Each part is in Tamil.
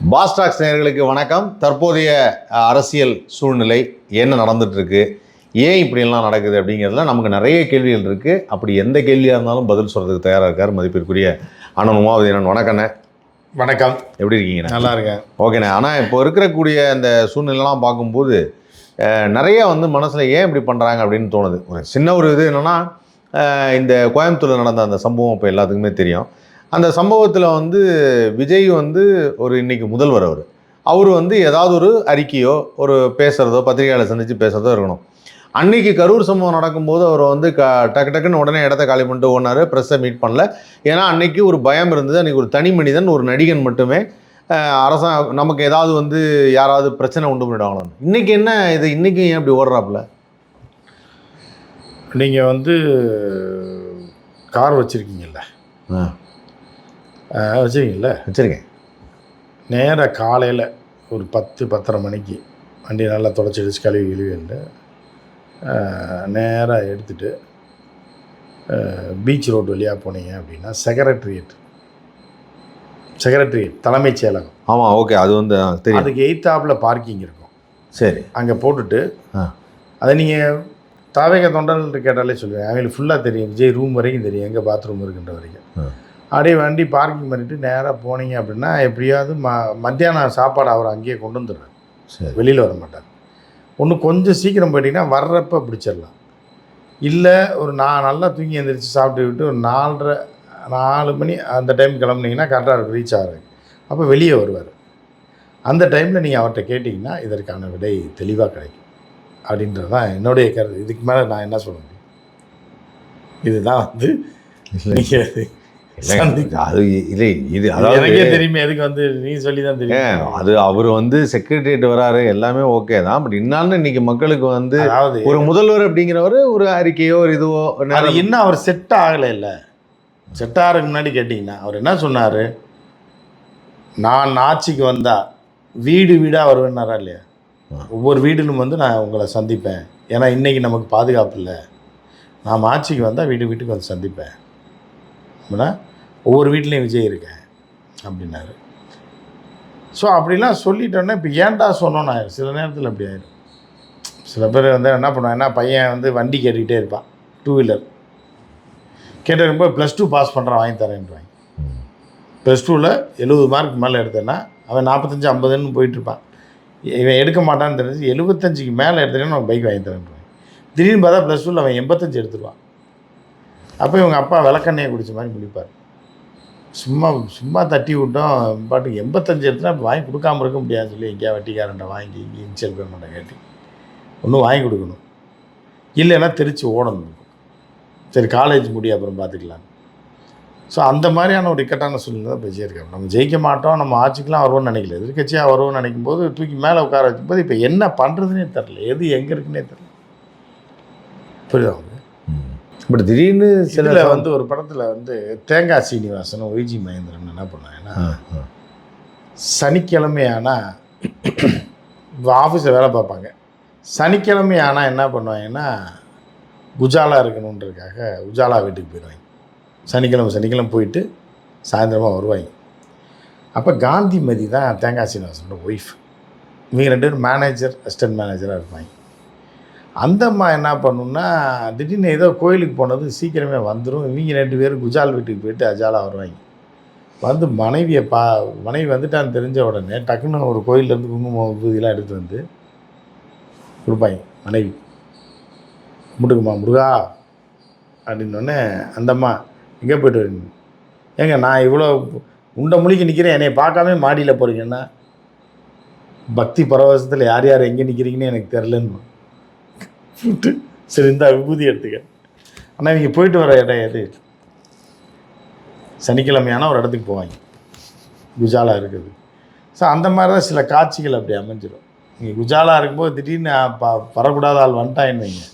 பாஸ்டாக்ஸ் நேயர்களுக்கு வணக்கம். தற்போதைய அரசியல் சூழ்நிலை என்ன நடந்துட்டுருக்கு, ஏன் இப்படியெல்லாம் நடக்குது அப்படிங்கிறதுல நமக்கு நிறைய கேள்விகள் இருக்குது. அப்படி எந்த கேள்வியாக இருந்தாலும் பதில் சொல்கிறதுக்கு தயாராக இருக்கார் மதிப்பிற்குரிய அண்ணன் உமாவதியண்ணன். வணக்கண்ணே. வணக்கம். எப்படி இருக்கீங்கண்ணே? நல்லா இருக்கேன். ஓகேண்ணே. ஆனால் இப்போ இருக்கக்கூடிய அந்த சூழ்நிலைலாம் பார்க்கும்போது நிறைய மனசில் ஏன் இப்படி பண்ணுறாங்க அப்படின்னு தோணுது. ஒரு சின்ன ஒரு இது என்னென்னா, இந்த கோயம்புத்தூரில் நடந்த அந்த சம்பவம் இப்போ எல்லாத்துக்குமே தெரியும். அந்த சம்பவத்தில் விஜய் ஒரு இன்றைக்கி முதல்வர் அவர் ஏதாவது ஒரு அறிக்கையோ ஒரு பேசுகிறதோ பத்திரிகையாளர் சந்தித்து பேசுகிறதோ இருக்கணும். அன்றைக்கி கரூர் சம்பவம் நடக்கும்போது அவர் டக்கு டக்குன்னு உடனே இடத்த காலி பண்ணிட்டு ஓடினார். ப்ரெஸ்ஸை மீட் பண்ணல. ஏன்னா அன்றைக்கி ஒரு பயம் இருந்தது. அன்றைக்கி ஒரு தனி மனிதன், ஒரு நடிகன் மட்டுமே நமக்கு ஏதாவது யாராவது பிரச்சனை உண்டு பண்ணிவிடுவாங்களோ. இன்றைக்கி என்ன இது, இன்றைக்கி ஏன் இப்படி ஓடுறாப்புல? நீங்கள் கார் வச்சுருக்கீங்கல்ல? வச்சுருக்கேன். நேராக காலையில் ஒரு 10-10:30 மணிக்கு வண்டி நல்லா தொடச்சி கழுவிண்டு நேராக எடுத்துகிட்டு பீச் ரோடு வழியாக போனீங்க அப்படின்னா செக்ரட்டரியேட் தலைமைச் செயலகம். ஆமாம், ஓகே. அது தெரியும். அதுக்கு எய்த்தாப்பில் பார்க்கிங் இருக்கும். சரி. அங்கே போட்டுட்டு அதை நீங்கள் தாவேக தொண்டர்கள் கேட்டாலே சொல்லுவேன். அவங்களுக்கு ஃபுல்லாக தெரியும். விஜய் ரூம் வரைக்கும் தெரியும், எங்கே பாத்ரூம் இருக்குன்ற வரைக்கும். அப்படியே வண்டி பார்க்கிங் பண்ணிவிட்டு நேராக போனீங்க அப்படின்னா எப்படியாவது மத்தியானம் சாப்பாடு அவர் அங்கேயே கொண்டு வந்துடுறாரு. சரி. வெளியில் வர மாட்டார். ஒன்று கொஞ்சம் சீக்கிரம் போயிட்டீங்கன்னா வர்றப்ப பிடிச்சிடலாம். இல்லை ஒரு நல்லா தூங்கி எழுந்திரிச்சு சாப்பிட்டு விட்டு ஒரு 4 மணி அந்த டைம் கிளம்புனீங்கன்னா கரெக்டாக இருக்கும், ரீச் ஆகிறாரு. அப்போ வெளியே வருவார். அந்த டைமில் நீங்கள் அவர்கிட்ட கேட்டிங்கன்னா இதற்கான விடை தெளிவாக கிடைக்கும் அப்படின்றது தான் என்னுடைய கருத்து. இதுக்கு மேலே நான் என்ன சொல்ல முடியும்? இதுதான் நீங்கள் அது இல்லை, இது அதாவது எனக்கே தெரியுமே. எதுக்கு நீ சொல்லி தான் தெரியும். அது அவர் செக்ரட்டரியேட் வராரு, எல்லாமே ஓகே தான். பட் இன்னும் இன்னைக்கு மக்களுக்கு அதாவது ஒரு முதல்வர் அப்படிங்கிறவர் ஒரு அறிக்கையோ ஒரு இதுவோ அது இன்னும் அவர் செட் ஆகலை. இல்லை, செட் ஆகிறதுக்கு முன்னாடி கேட்டிங்கன்னா அவர் என்ன சொன்னார்? நான் ஆட்சிக்கு வந்தால் வீடு வீடாக வருவேன்னாரா இல்லையா? ஒவ்வொரு வீட்டிலும் நான் உங்களை சந்திப்பேன். ஏன்னா இன்றைக்கி நமக்கு பாதுகாப்பு இல்லை. நாம் ஆட்சிக்கு வந்தால் வீடு வீட்டுக்கு சந்திப்பேன். அப்படின்னா ஒவ்வொரு வீட்லேயும் விஜய் இருக்கேன் அப்படின்னாரு. ஸோ அப்படிலாம் சொல்லிட்டோன்னே இப்போ ஏன்டா சொன்னோன்னு ஆயிடும். சில நேரத்தில் அப்படி ஆயிடும். சில பேர் என்ன பண்ணுவாங்கன்னா, பையன் வண்டி கேட்டுக்கிட்டே இருப்பான், 2 வீலர் கேட்டிருக்கும்போது +2 பாஸ் பண்ணுறான், வாங்கி தரேன்றாங்க. +2ல் 70 மார்க் மேலே எடுத்தேன்னா அவன் 45-50ன்னு போயிட்டுருப்பான். இவன் எடுக்க மாட்டான்னு தெரிஞ்சு 75க்கு மேலே எடுத்தேன்னா அவன் பைக் வாங்கி தரேன்றாங்க. திடீர்னு பார்த்தா +2ல் அவன் 85 எடுத்துருவான். அப்போ இவங்க அப்பா விளக்கண்ணையை குடித்த மாதிரி முடிப்பார். சும்மா தட்டி விட்டோம் பாட்டுக்கு 85 எடுத்துனா இப்போ வாங்கி கொடுக்காமல் இருக்க முடியாதுன்னு சொல்லி எங்கேயா வட்டிக்காரன்ட்ட வாங்கி இங்கே இன்ஷியல் பேமெண்ட்டை கேட்டு ஒன்றும் வாங்கி கொடுக்கணும். இல்லைன்னா திருச்சி ஓடணும். சரி, காலேஜ் முடிய அப்புறம் பார்த்துக்கலாம். ஸோ அந்த மாதிரியான ஒரு இக்கட்டான சூழ்நிலை தான் பேசியிருக்காங்க. நம்ம ஜெயிக்க மாட்டோம், நம்ம ஆட்சிக்கெலாம் வருவோம்னு நினைக்கல, எதிர்கட்சியாக வருவோம்னு நினைக்கும் போது தூக்கி மேலே உட்கார வச்சும்போது இப்போ என்ன பண்ணுறதுனே தெரில, எது எங்கே இருக்குன்னே தெரில. புரியுதா? பட் திடீர்னு சில ஒரு படத்தில் தேங்காய் சீனிவாசன் ஒய்ஜி மகேந்திரன் என்ன பண்ணாங்கன்னா, சனிக்கிழமை ஆனால் ஆஃபீஸில் வேலை பார்ப்பாங்க. சனிக்கிழமை ஆனால் என்ன பண்ணுவாங்கன்னா, உஜாலா இருக்கணுன்றதுக்காக உஜாலா வீட்டுக்கு போயிடுவாங்க. சனிக்கிழமை போயிட்டு சாயந்தரமாக வருவாங்க. அப்போ காந்திமதி தான் தேங்காய் சீனிவாசனோட ஒய்ஃப். இவங்க 2 பேரும் மேனேஜர், அசிஸ்டன்ட் மேனேஜராக இருப்பாங்க. அந்த அம்மா என்ன பண்ணுன்னா, திடீர்னு ஏதோ கோயிலுக்கு போனது சீக்கிரமே வந்துடும். இவங்க 2 பேரும் குஜால் வீட்டுக்கு போயிட்டு அஜாலா வருவாங்க. மனைவி வந்துட்டான்னு தெரிஞ்ச உடனே டக்குன்னு ஒரு கோயிலேருந்து குங்குமம் விபூதியெலாம் எடுத்து கொடுப்பாங்க. மனைவி முட்டுக்குமா முருகா அப்படின்னோடனே அந்த அம்மா எங்கே போய்ட்டு வரீங்க? ஏங்க நான் இவ்வளோ உண்டை முழிக்க நிற்கிறேன், என்னை பார்க்காம மாடியில் போகிறீங்கன்னா, பக்தி பரவசத்தில் யார் யார் எங்கே நிற்கிறீங்கன்னு எனக்கு தெரிலன்னு. சரி, இந்த விபூதி எடுத்துக்க. ஆனால் இவங்க போயிட்டு வர இடம் எது? சனிக்கிழமையான ஒரு இடத்துக்கு போவாங்க, குஜாலா இருக்குது. ஸோ அந்த மாதிரி தான் சில காட்சிகள் அப்படி அமைஞ்சிடும். நீங்கள் குஜாலா இருக்கும்போது திடீர்னு வரக்கூடாத ஆள் வந்துட்டான்னு வைங்க,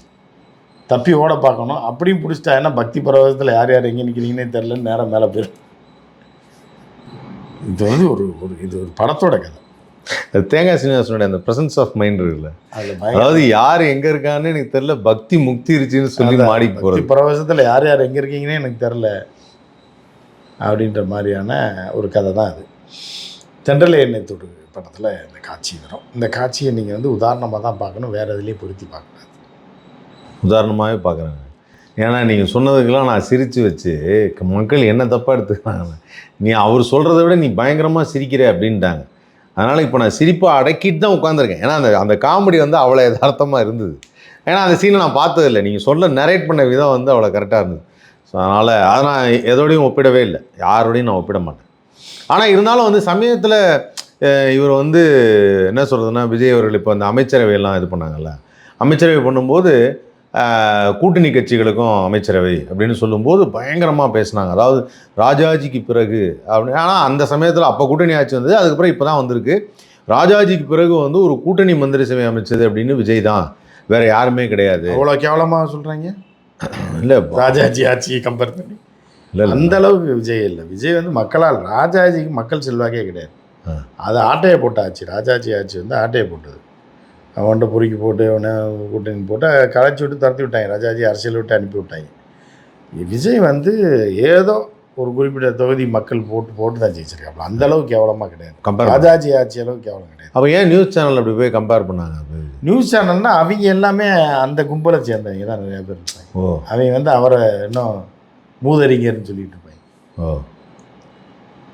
தப்பி ஓட பார்க்கணும். அப்படியும் பிடிச்சிட்டாங்கன்னா பக்தி பரவசத்தில் யார் யார் எங்கே நிற்கிறீங்கன்னே தெரிலன்னு நேரம் மேலே போயிடும். இது ஒரு படத்தோட கதை. தேங்காய் சீனிவாசனுடைய அந்த ப்ரெசன்ஸ் ஆஃப் மைண்ட் இருக்குல்ல, அதாவது யார் எங்கே இருக்கான்னு எனக்கு தெரில, பக்தி முக்தி இருச்சுன்னு சொல்லி மாடி போகிறது. பரவசத்தில் யார் யார் எங்கே இருக்கீங்கன்னே எனக்கு தெரில அப்படின்ற மாதிரியான ஒரு கதை தான் அது. தென்றலை எண்ணெய் தொடு படத்தில் இந்த காட்சி வரும். இந்த காட்சியை நீங்கள் வந்து உதாரணமாக தான் பார்க்கணும், வேறு எதுலேயும் பொருத்தி பார்க்கக்கூடாது. உதாரணமாகவே பார்க்குறாங்க. ஏன்னா நீங்கள் சொன்னதுக்கெல்லாம் நான் சிரித்து வச்சு மக்கள் என்ன தப்பாக எடுத்துக்கிறாங்க, நீ அவர் சொல்கிறத விட நீ பயங்கரமாக சிரிக்கிற அப்படின்ட்டாங்க. அதனால் இப்போ நான் சிரிப்பை அடக்கிட்டு தான் உட்காந்துருக்கேன். ஏன்னா அந்த காமெடி வந்து அவ்வளோ யதார்த்தமாக இருந்தது. ஏன்னா அந்த சீனை நான் பார்த்ததில்லை, நீங்கள் சொல்ல நரேட் பண்ண விதம் வந்து அவ்வளோ கரெக்டாக இருந்தது. ஸோ அதனால் அதை நான் எதோடையும் ஒப்பிடவே இல்லை, யாரோடையும் நான் ஒப்பிட மாட்டேன். ஆனால் இருந்தாலும் வந்து சமயத்தில் இவர் வந்து என்ன சொல்கிறதுனா, விஜய் அவர்கள் இப்போ அந்த அமைச்சரவையெல்லாம் இது பண்ணாங்கல்ல, அமைச்சரவை பண்ணும்போது கூட்டணி கட்சிகளுக்கும் அமைச்சரவை அப்படின்னு சொல்லும்போது பயங்கரமாக பேசினாங்க. அதாவது ராஜாஜிக்கு பிறகு அப்படின்னு. ஆனால் அந்த சமயத்தில் அப்போ கூட்டணி ஆட்சி வந்தது, அதுக்கப்புறம் இப்போ தான் வந்திருக்கு. ராஜாஜிக்கு பிறகு வந்து ஒரு கூட்டணி மந்திரி சபை அமைச்சது அப்படின்னு விஜய் தான், வேறு யாருமே கிடையாது. அவ்வளோ கேவலமாக சொல்கிறாங்க. இல்லை ராஜாஜி ஆட்சியை கம்பேர் பண்ணி இல்லை அந்த அளவுக்கு விஜய் இல்லை. விஜய் வந்து மக்களால், ராஜாஜிக்கு மக்கள் செல்வாக்கே கிடையாது. அது ஆட்டையை போட்ட ஆட்சி. ராஜாஜி ஆட்சி வந்து ஆட்டையை போட்டது. அவன்கிட்ட பொறுக்கி போட்டு அவனை கூட்டணி போட்டு களைச்சி விட்டு துரத்தி விட்டாங்க. ராஜாஜி அரசியல் விட்டு அனுப்பி விட்டாங்க. விஜய் வந்து ஏதோ ஒரு குறிப்பிட்ட தொகுதி மக்கள் போட்டு தான் ஜெயிச்சிருக்காங்க. அந்த அளவுக்கு கேவலமாக கிடையாது. ராஜாஜி ஆட்சி அளவுக்கு கேவலம் கிடையாது. அப்போ ஏன் நியூஸ் சேனல் அப்படி போய் கம்பேர் பண்ணாங்க? நியூஸ் சேனல்னா அவங்க எல்லாமே அந்த கும்பலை சேர்ந்தவங்க தான் நிறைய பேர் இருப்பாங்க. அவங்க வந்து அவரை இன்னும் மூதறிஞர்னு சொல்லிட்டு இருப்பாங்க.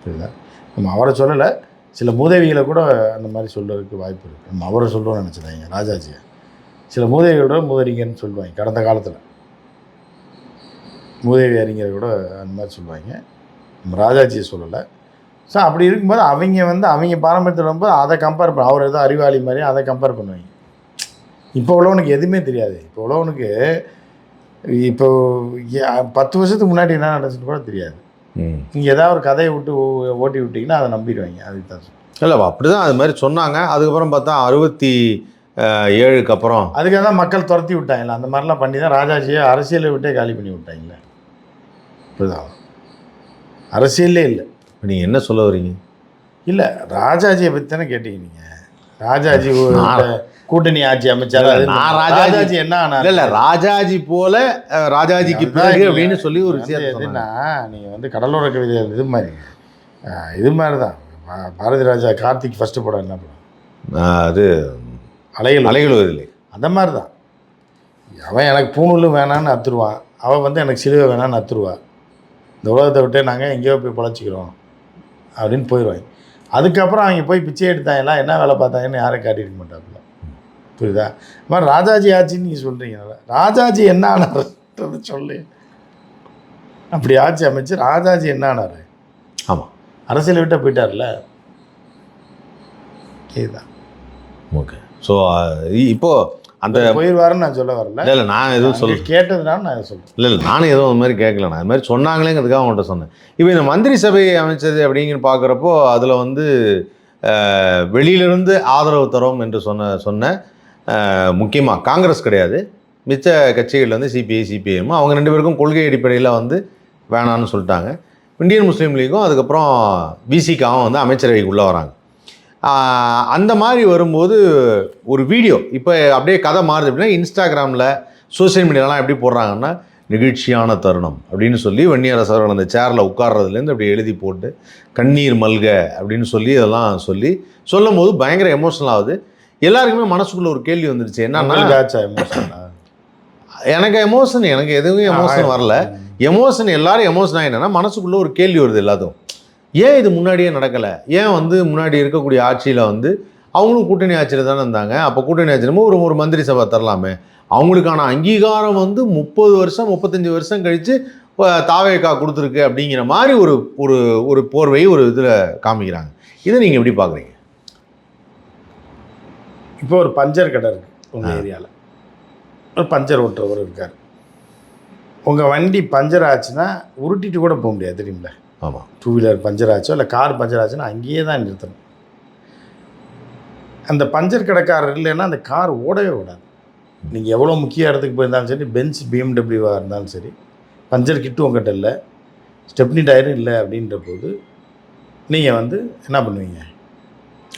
புரியுதா? நம்ம அவரை சொல்லலை, சில மூதேவிகளை கூட அந்த மாதிரி சொல்கிறதுக்கு வாய்ப்பு இருக்குது. நம்ம அவரை சொல்கிறோன்னு நினச்சிடாங்க ராஜாஜியை. சில மூதேவியோட மூதறிஞர்னு சொல்லுவாங்க. கடந்த காலத்தில் மூதேவி அறிஞரை கூட அந்த மாதிரி சொல்லுவாங்க. நம்ம ராஜாஜியை சொல்லலை. ஸோ அப்படி இருக்கும்போது அவங்க வந்து அவங்க பாரம்பரியத்தில் வரும்போது அதை கம்பேர் பண்ண, அவர் ஏதோ அறிவாளி மாதிரி அதை கம்பேர் பண்ணுவாங்க. இப்போ உள்ளவனுக்கு எதுவுமே தெரியாது. இப்போ உள்ளவனுக்கு இப்போ 10 வருஷத்துக்கு முன்னாடி என்ன நடந்துச்சுன்னு கூட தெரியாது. நீங்கள் ஏதாவது ஒரு கதையை விட்டு ஓட்டி விட்டிங்கன்னா அதை நம்பிடுவாங்க. அதுக்கு தான் இல்லை, அப்படி தான் அது மாதிரி சொன்னாங்க. அதுக்கப்புறம் பார்த்தா 67க்கு அப்புறம் அதுக்காக தான் மக்கள் துரத்தி விட்டாங்கல்ல. அந்த மாதிரிலாம் பண்ணி தான் ராஜாஜியை அரசியலை விட்டே காலி பண்ணி விட்டாங்களே. இப்படிதான் அரசியலே இல்லை. நீங்கள் என்ன சொல்ல வரீங்க? இல்லை, ராஜாஜியை பற்றி தானே கேட்டீங்க நீங்கள். ராஜாஜி கூட்டணி ஆட்சி அமைச்சார். ராஜாஜி என்ன ஆனார்? இல்லை, ராஜாஜி போல ராஜாஜிக்கு பிறகு அப்படின்னு சொல்லி ஒரு விஷயம் எதுனா, நீங்கள் வந்து கடலோர கவிதை இது மாதிரி தான். பாரதி ராஜா கார்த்திக் ஃபஸ்ட்டு படம் என்ன படம்? அது அலைகள் இல்லை. அந்த மாதிரி தான். அவன் எனக்கு பூணூலும் வேணான்னு அத்துருவான், அவன் வந்து எனக்கு சிலுவை வேணான்னு அத்துருவா. இந்த உலகத்தை விட்டு நாங்கள் எங்கேயோ போய் பொழைச்சிக்கிறோம் அப்படின்னு போயிடுவாங்க. அதுக்கப்புறம் அவங்க போய் பிச்சை எடுத்தாங்கலாம், என்ன வேலை பார்த்தாங்கன்னு யாரும் காட்டியிருக்க மாட்டாப்புல. புரியுதா? இது மாதிரி ராஜாஜி ஆட்சின்னு நீங்கள் சொல்கிறீங்க. ராஜாஜி என்ன ஆனார் சொல்லு. அப்படி ஆட்சி அமைச்சு ராஜாஜி என்ன ஆனார்? ஆமாம், அரசியலை விட்டு போயிட்டார்ல. இதுதான். ஓகே. ஸோ இப்போது அந்த போயிடுவாருன்னு நான் சொல்ல வரல. இல்லை, நான் எதுவும் சொல்ல கேட்டதுனால நான் சொல்கிறேன். இல்லை, நானும் எதுவும் அது மாதிரி கேட்கல. நான் அது மாதிரி சொன்னாங்களேங்கிறதுக்காக அவங்கள்ட்ட சொன்னேன். இப்போ இந்த மந்திரி சபை அமைச்சது அப்படிங்கிற பார்க்குறப்போ அதில் வந்து வெளியிலிருந்து ஆதரவு தரோம் என்று சொன்ன முக்கியமாக காங்கிரஸ் கிடையாது, மிச்ச கட்சிகள் வந்து சிபிஐ சிபிஎம் அவங்க 2 பேருக்கும் கொள்கை அடிப்படையில் வந்து வேணான்னு சொல்லிட்டாங்க. இந்தியன் முஸ்லீம் லீக்கும் அதுக்கப்புறம் விசிகாவும் வந்து அமைச்சரவைக்கு உள்ளே வராங்க. அந்த மாதிரி வரும்போது ஒரு வீடியோ இப்போ அப்படியே கதை மாறுது. அப்படின்னா இன்ஸ்டாகிராமில் சோசியல் மீடியாலாம் எப்படி போடுறாங்கன்னா, நிகழ்ச்சியான தருணம் அப்படின்னு சொல்லி வன்னியரசு அவர்கள் அந்த சேரில் உட்கார்றதுலேருந்து அப்படி எழுதி போட்டு கண்ணீர் மல்க அப்படின்னு சொல்லி இதெல்லாம் சொல்லும் போது பயங்கர எமோஷனல் ஆகுது. எல்லாருக்குமே மனசுக்குள்ளே ஒரு கேள்வி வந்துருச்சு, என்னன்னா எனக்கு எதுவும் எமோஷன் வரல. எமோஷன் எல்லாரும் எமோஷன் ஆகினா மனசுக்குள்ளே ஒரு கேள்வி வருது எல்லாத்துக்கும். ஏன் இது முன்னாடியே நடக்கலை? ஏன் வந்து முன்னாடி இருக்கக்கூடிய ஆட்சியில் வந்து அவங்களும் கூட்டணி ஆட்சியில் தானே இருந்தாங்க. அப்போ கூட்டணி ஆட்சியிலும் ஒரு மந்திரி சபை தரலாமே. அவங்களுக்கான அங்கீகாரம் வந்து 30 வருஷம் 35 வருஷம் கழித்து தாவேகா கொடுத்துருக்கு அப்படிங்கிற மாதிரி ஒரு போர்வை ஒரு இதில் காமிக்கிறாங்க. இதை நீங்கள் எப்படி பார்க்குறீங்க? இப்போ ஒரு பஞ்சர் கடை இருக்குது உங்கள் ஏரியாவில், ஒரு பஞ்சர் ஓட்டுறவர் இருக்கார். உங்கள் வண்டி பஞ்சர் ஆச்சுன்னா உருட்டிட்டு கூட போக முடியாது, தெரியுங்களா? ஆமாம். 2 வீலர் பஞ்சர் ஆச்சோ இல்லை கார் பஞ்சர் ஆச்சுன்னா அங்கேயே தான் நிறுத்தணும். அந்த பஞ்சர் கடைக்காரர் இல்லைன்னா அந்த கார் ஓடவே ஓடாது. நீங்கள் எவ்வளோ முக்கிய இடத்துக்கு போயிருந்தாலும் சரி, பென்ஸ் பிஎம்டபிள்யூவாக இருந்தாலும் சரி, பஞ்சர் கிட்டு உங்கள்கிட்ட இல்லை, ஸ்டெப்னி டயரும் இல்லை அப்படின்ற போது நீங்கள் வந்து என்ன பண்ணுவீங்க?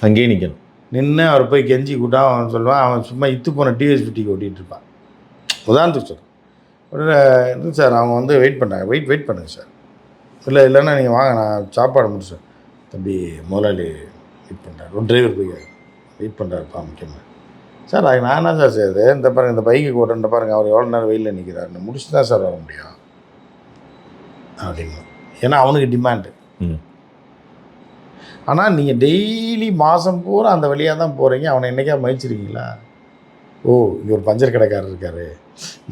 அங்கேயே நிற்கணும். நின்று அவர் போய் கெஞ்சி கூட்டா அவன் சொல்லுவான், அவன் சும்மா இத்து போன டிஎஸ்50 ஓட்டிகிட்டு இருப்பான். உதாரணத்துக்கு சொல்கிறேன். ஒரு சார் அவங்க வந்து வெயிட் பண்ணாங்க, வெயிட் பண்ணுங்க சார். இல்லைன்னா நீங்கள் வாங்க, நான் சாப்பாடு முடிச்சேன். தம்பி முதலாளி வெயிட் பண்ணுறாரு. ஒரு டிரைவர் போய் வெயிட் பண்ணுறாருப்பா முக்கியமாக. சார் அது நான் என்ன சார் செய்யுது, இந்த பாருங்கள் இந்த பைக்கு ஓட்டுற பாருங்கள், அவர் எவ்வளோ நேரம் வெயிலில் நிற்கிறாருன்னு முடிச்சு தான் சார் வர முடியும் அப்படின்னு. ஏன்னா அவனுக்கு டிமாண்டு. ஆனால் நீங்கள் டெய்லி மாதம் பூரா அந்த வழியாக தான் போகிறீங்க. அவனை என்றைக்கா மதிச்சிருக்கீங்களா? ஓ, இங்கே ஒரு பஞ்சர் கடைக்காரர் இருக்கார்,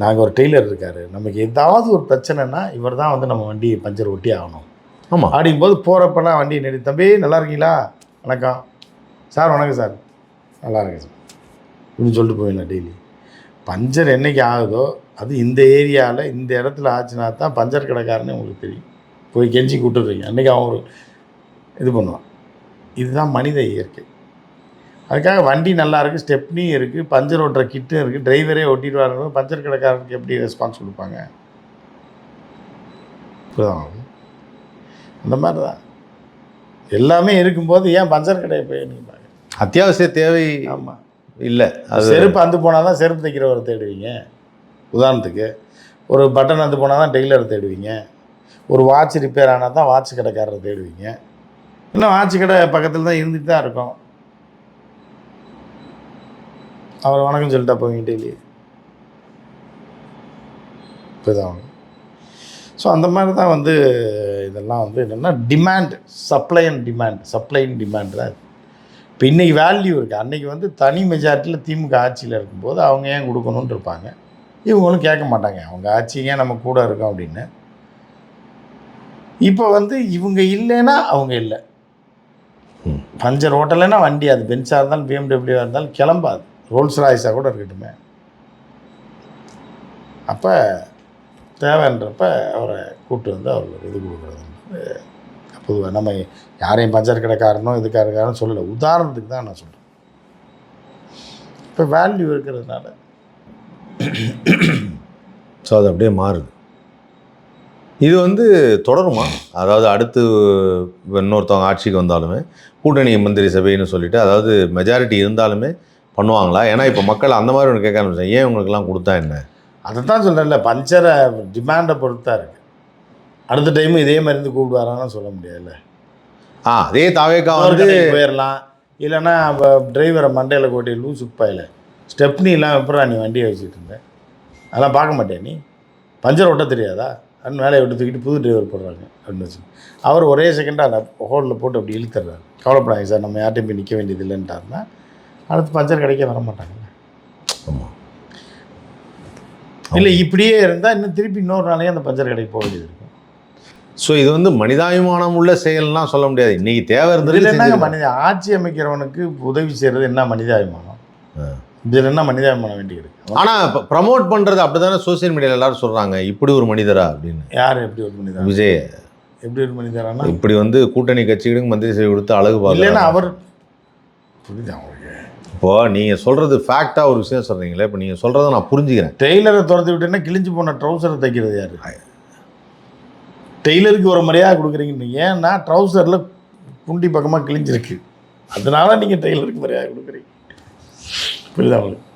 நாங்கள் ஒரு டெய்லர் இருக்கார், நமக்கு ஏதாவது ஒரு பிரச்சனைனா இவர் தான் வந்து நம்ம வண்டியை பஞ்சர் ஒட்டி ஆகணும். ஆமாம். அப்படிங்கும்போது போகிறப்பெல்லாம் வண்டியை நிறுத்தி, தம்பி நல்லா இருக்கீங்களா, வணக்கம் சார், வணக்கம் சார், நல்லா இருக்கேன் சார் இப்படின்னு சொல்லிட்டு போயிடலாம். டெய்லி பஞ்சர் என்றைக்கு ஆகுதோ அது இந்த ஏரியாவில் இந்த இடத்துல ஆச்சுன்னா தான் பஞ்சர் கடைக்காரனே உங்களுக்கு தெரியும். போய் கெஞ்சி கூப்பிட்டுருவீங்க, அன்றைக்கி அவன் ஒரு இது பண்ணுவான். இதுதான் மனித இயற்கை. அதுக்காக வண்டி நல்லா இருக்குது, ஸ்டெப்னி இருக்குது, பஞ்சர் ஓட்டுற கிட்டும் இருக்குது, டிரைவரே ஓட்டிட்டு வர பஞ்சர் கடைக்காரனுக்கு எப்படி ரெஸ்பான்ஸ் கொடுப்பாங்க? அந்த மாதிரி தான் எல்லாமே இருக்கும்போது ஏன் பஞ்சர் கடையை போய் நீங்கள் அத்தியாவசிய தேவை. ஆமாம், இல்லை, அது செருப்பு அந்து போனால் தான் செருப்பு தைக்கிறவரை தேடுவீங்க. உதாரணத்துக்கு ஒரு பட்டன் அந்து போனால் தான் டெய்லரை தேடுவீங்க. ஒரு வாட்ச் ரிப்பேர் ஆனால் தான் வாட்ச் கடைக்காரரை தேடுவீங்க. இல்லை வாட்ச் கடை பக்கத்தில் தான் இருந்துட்டு தான் இருக்கும். அவர் வணக்கம் சொல்லிட்டா போவீங்க டெய்லி. இப்போதான். ஸோ அந்த மாதிரி தான் வந்து இதெல்லாம் வந்து என்னென்னா டிமாண்ட், சப்ளை அண்ட் டிமாண்ட் தான். இப்போ இன்றைக்கி வேல்யூ இருக்குது. அன்றைக்கி வந்து தனி மெஜாரிட்டியில் திமுக ஆட்சியில் இருக்கும்போது அவங்க ஏன் கொடுக்கணுன்னு இருப்பாங்க, இவங்களும் கேட்க மாட்டாங்க, அவங்க ஆட்சிங்க நம்ம கூட இருக்கோம் அப்படின்னு. இப்போ வந்து இவங்க இல்லைன்னா அவங்க இல்லை. பஞ்சர் ஓட்டலைன்னா வண்டி, அது பென்ஸாக இருந்தாலும் பிஎம்டபிள்யூவாக இருந்தாலும் கிளம்பாது, ரோல்ஸ் ராய்ஸாக கூட இருக்கட்டுமே. அப்போ தேவைன்றப்ப அவரை கூப்பிட்டு வந்து அவருக்கு இது கொடுக்குறது பொதுவாக. நம்ம யாரையும் பஞ்சர் கடைக்காரனோ இதுக்காரக்காரனோ சொல்லலை, உதாரணத்துக்கு தான் நான் சொல்கிறேன். இப்போ வேல்யூ இருக்கிறதுனால ஸோ அது அப்படியே மாறுது. இது வந்து தொடருமா? அதாவது அடுத்து இன்னொருத்தவங்க ஆட்சிக்கு வந்தாலுமே கூட்டணி மந்திரி சபைன்னு சொல்லிட்டு, அதாவது மெஜாரிட்டி இருந்தாலுமே பண்ணுவாங்களா? ஏன்னா இப்போ மக்கள் அந்த மாதிரி ஒன்று கேட்க ஆரம்பிச்சாங்க, ஏன் உங்களுக்கெல்லாம் கொடுத்தா என்ன? அதை தான் சொல்கிறேன்ல, பஞ்சரை டிமாண்டை பொறுத்தா இருக்குது. அடுத்த டைமும் இதே மாதிரி இருந்து கூப்பிடுவாரான்னு சொல்ல முடியாதுல்ல. அதே தாவேக்கா வந்து போயிடலாம். இல்லைன்னா டிரைவரை மண்டையில் கோட்டி லூசு பாயில் ஸ்டெப்னி இல்லாமல் எப்படா நீ வண்டியை வச்சுட்டு இருந்தேன், அதெல்லாம் பார்க்க மாட்டேன், நீ பஞ்சர் ஓட்ட தெரியாதா அப்படின்னு வேலையை விட்டு தூக்கிட்டு புது டிரைவர் போடுறாங்க அப்படின்னு வச்சு அவர் ஒரே செகண்டாக அந்த ஹோலில் போட்டு அப்படி இழுத்துறாரு. கவலைப்படாங்க சார், நம்ம யார்ட்டையும் போய் நிற்க வேண்டியது இல்லைன்ட்டாருன்னா அடுத்து பஞ்சர் கிடைக்க வர மாட்டாங்கல்ல. ஆமாம். இல்லை இப்படியே இருந்தால் இன்னும் திருப்பி இன்னொரு நாளையே அந்த பஞ்சர் கடைக்கு போக வேண்டியது இருக்கும். ஸோ இது வந்து மனிதாபிமானம் உள்ள செயல்லாம் சொல்ல முடியாது. இன்றைக்கி தேவை இருந்தது என்னங்க மனித ஆட்சி அமைக்கிறவனுக்கு உதவி செய்கிறது என்ன மனிதாபிமானம்? இதில் என்ன மனிதாபிமானம் வேண்டி இருக்கு? ஆனால் இப்போ ப்ரமோட் பண்ணுறது அப்படி தானே சோசியல் மீடியாவில் எல்லாரும் சொல்கிறாங்க, இப்படி ஒரு மனிதரா அப்படின்னு. யார் எப்படி ஒரு மனிதர்? விஜய் எப்படி ஒரு மனிதரானா இப்படி வந்து கூட்டணி கட்சிகளுக்கு மந்திரி செய்ய கொடுத்து அழகு இல்லைன்னா அவர் புரியுது அவங்களுக்கு. இப்போது நீங்கள் சொல்கிறது ஃபேக்டாக ஒரு விஷயம் சொல்கிறீங்களே, இப்போ நீங்கள் சொல்கிறத நான் புரிஞ்சுக்கிறேன். டெய்லரை துரத்தி விட்டேன்னா கிழிஞ்சு போன ட்ரௌசரை தைக்கிறது யார்? டெய்லருக்கு ஒரு மரியாதை கொடுக்குறீங்க. ஏன்னா ட்ரௌசரில் குண்டி பக்கமாக கிழிஞ்சிருக்கு, அதனால நீங்கள் டெய்லருக்கு மரியாதை கொடுக்குறீங்க. புரியுதா அவங்களுக்கு?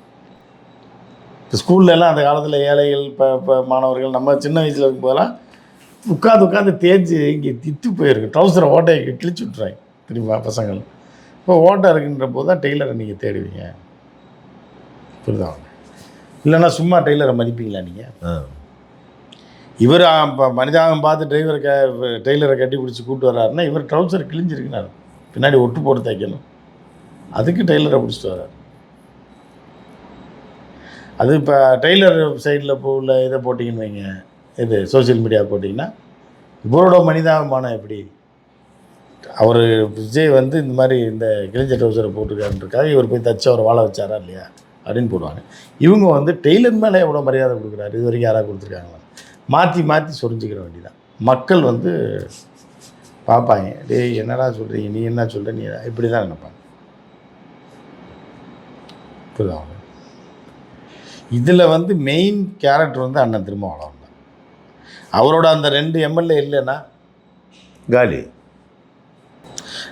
இப்போ ஸ்கூல்லலாம் அந்த காலத்தில் ஏழைகள் இப்போ மாணவர்கள் நம்ம சின்ன வயசில் இருக்கும்போதெல்லாம் உட்காந்து தேய்ச்சி இங்கே திட்டு போயிருக்கு, ட்ரௌசரை ஓட்டையை கிழிச்சு விட்றாங்க தெரியுமா பசங்கள். இப்போ ஓட்டை இருக்குன்ற போது தான் டெய்லரை நீங்கள் தேடுவீங்க. புரியுதா? இல்லைன்னா சும்மா டெய்லரை மதிப்பீங்களா நீங்கள்? இவர் மனிதாபம் பார்த்து டெய்லரை கட்டி பிடிச்சி கூப்பிட்டு வர்றாருன்னா இவர் ட்ரௌசர் கிழிஞ்சிருக்குனாரு, பின்னாடி ஒட்டு போட்டு தைக்கணும், அதுக்கு டெய்லரை பிடிச்சிட்டு வர்றாரு. அது இப்போ டெய்லர் சைடில் உள்ள இதை போட்டிங்கன்னு வைங்க, இது சோசியல் மீடியா போட்டிங்கன்னா இவரோட மனிதாபிமானம் எப்படி? அவர் விஜய் வந்து இந்த மாதிரி இந்த கிழிஞ்ச ட்ரௌசரை போட்டுருக்காருன்றக்காக இவர் போய் தச்சு அவரை வாழ வச்சாரா இல்லையா அப்படின்னு போடுவாங்க. இவங்க வந்து டெய்லர் மேலே எவ்வளோ மரியாதை கொடுக்குறாரு, இது வரைக்கும் யாராவது கொடுத்துருக்காங்களா? மாற்றி சொல்லிச்சுக்கிற வேண்டியதான். மக்கள் வந்து பார்ப்பாங்க, டேய் என்னடா சொல்கிறீங்க, நீ என்ன சொல்கிற, நீ இப்படி தான் நினைப்பாங்க. புரியுதா? இதில் வந்து மெயின் கேரக்டர் வந்து அண்ணன் திருமாவளவன் தான். அவரோட அந்த 2 எம்எல்ஏ இல்லைன்னா காலி.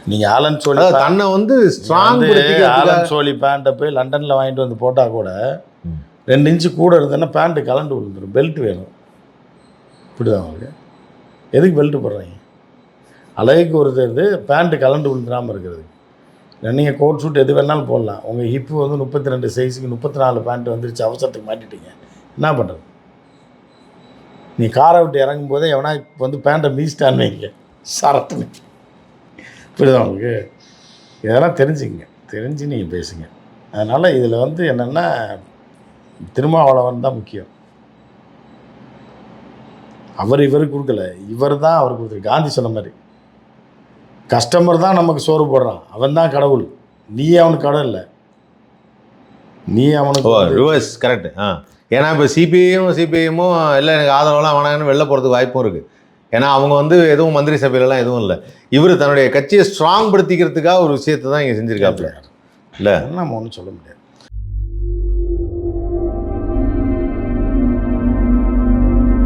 நீங்கள் ஆலன் சோலி தன்னை வந்து ஸ்ட்ராங் ஆலன் சோலி பேண்ட்டை போய் லண்டனில் வாங்கிட்டு வந்து போட்டால் கூட 2 இன்ச்சு கூட இருந்ததுன்னா பேண்ட்டு கலண்டு விழுந்துடும். பெல்ட் வேணும். இப்படிதான் அவங்களுக்கு எதுக்கு பெல்ட்டு போடுறாங்க? அழகுக்கு ஒரு இது பேண்ட்டு கலண்டு விழுந்துடாமல் இருக்கிறது. நீங்கள் கோட் ஷூட் எது வேணாலும் போடலாம். உங்கள் ஹிப்பு வந்து 32 சைஸுக்கு 34 பேண்ட் வந்துருச்சு, அவசரத்துக்கு மாட்டிட்டீங்க, என்ன பண்ணுறது? நீ காரை விட்டு இறங்கும் போதே எவனா வந்து பேண்ட்டை மீச்சிட்டான்னு வைங்க, சரட்டுன்னு. புரியுதா உங்களுக்கு? இதெல்லாம் தெரிஞ்சுங்க, தெரிஞ்சு நீங்கள் பேசுங்க. அதனால் இதில் வந்து என்னென்னா திருமாவளவன் தான் முக்கியம். இவர் கொடுக்கல, இவர் தான் அவர் கொடுத்துரு. காந்தி சொன்ன மாதிரி கஸ்டமர் தான் நமக்கு சோறு போடுறான், அவன் தான் கடவுள், நீ அவனுக்கு கடவுள் இல்லை, நீ அவனுக்கு ரிவர்ஸ். கரெக்ட். ஏன்னா இப்போ சிபிஐமும் இல்லை எனக்கு ஆதரவெல்லாம் வேணாங்கன்னு வெளில போகிறதுக்கு வாய்ப்பும் இருக்குது. ஏன்னா அவங்க வந்து எதுவும் மந்திரி சபையிலலாம் எதுவும் இல்லை. இவர் தன்னுடைய கட்சியை ஸ்ட்ராங் படுத்திக்கிறதுக்காக ஒரு விஷயத்தை தான் இங்கே செஞ்சுருக்காப்புல. இல்லை நம்ம ஒன்றும் சொல்ல முடியாது.